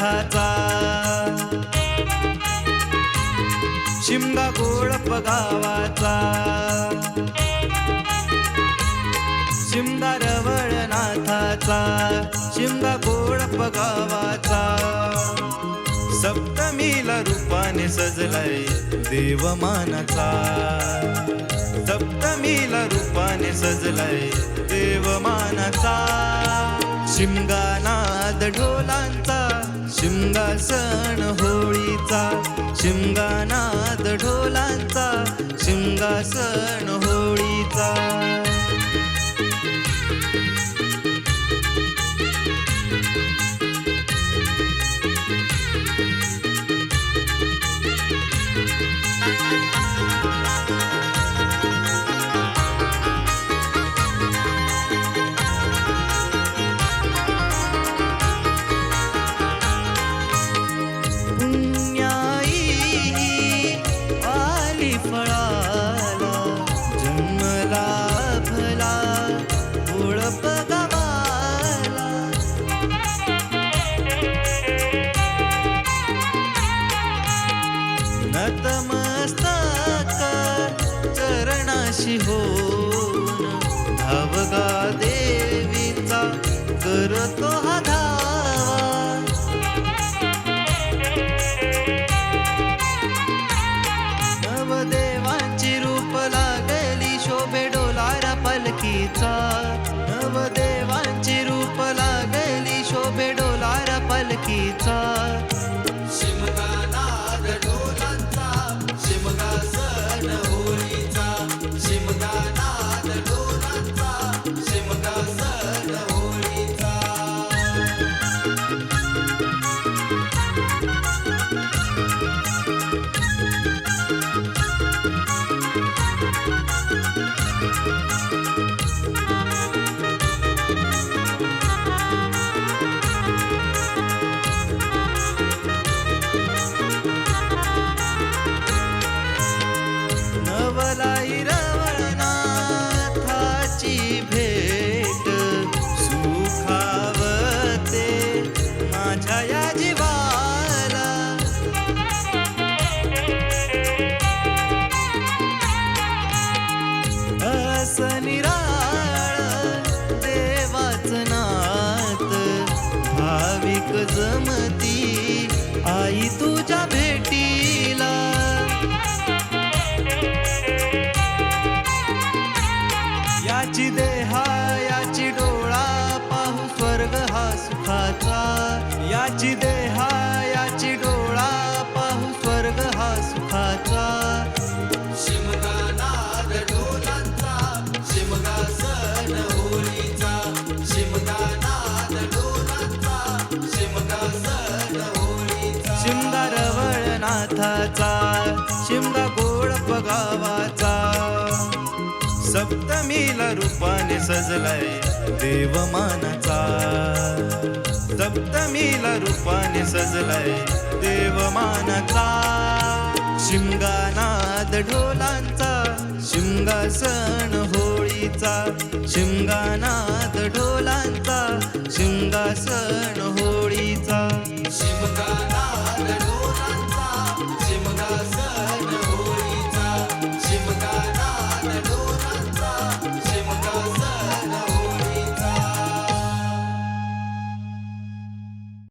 नाथाचा शिमगा गोळप गावाचा शिमगा रवळनाथाचा शिमगा गोळप गावाचा सप्तमीला रूपाने सजलाय देवमानाचा सप्तमीला रूपाने सजलाय देवमानाचा शिमगा नाद ढोलांचा शिमगा सण होळीचा शिमगा नाद ढोलांचा शिमगा सण होळीचा नतमस्तक चरणाशी होऊन धावगा देवीचा करतो हा धावा नवदेवांची रूप लागली शोभे डोलारा पलकीचा नवदेवांची रूप लागली शोभे डोलारा पलकीचा शिमगा नाद ढोलांचा शिमगा सण होळीचा शिमगा नाद ढोलांचा शिमगा सण होळीचा नवलाई रवळनाथाची भेट सुखावते माझ्या या जीवाला असं निराळ देवाचं नात भाविक जमती आई तुझ्या भेटीला याची देहा याची डोळा पाहू स्वर्ग हा सुखाचा याची देहा याची डोळा पाहू स्वर्ग हा सुखाचा शिमगा नाद ढोलांचा शिमगा सण होळीचा शिमगा नाद ढोलांचा शिमगा सण होळीचा शिमगा रवळनाथाचा शिमगा गोळप गावाचा सप्तमीला रूपाने सजलाय देवमानाचा सप्तमीला रूपाने सजलाय देवमानाचा शिमगा नाद ढोलांचा शिमगा सण होळीचा शिमगा नाद ढोलांचा शिमगा सण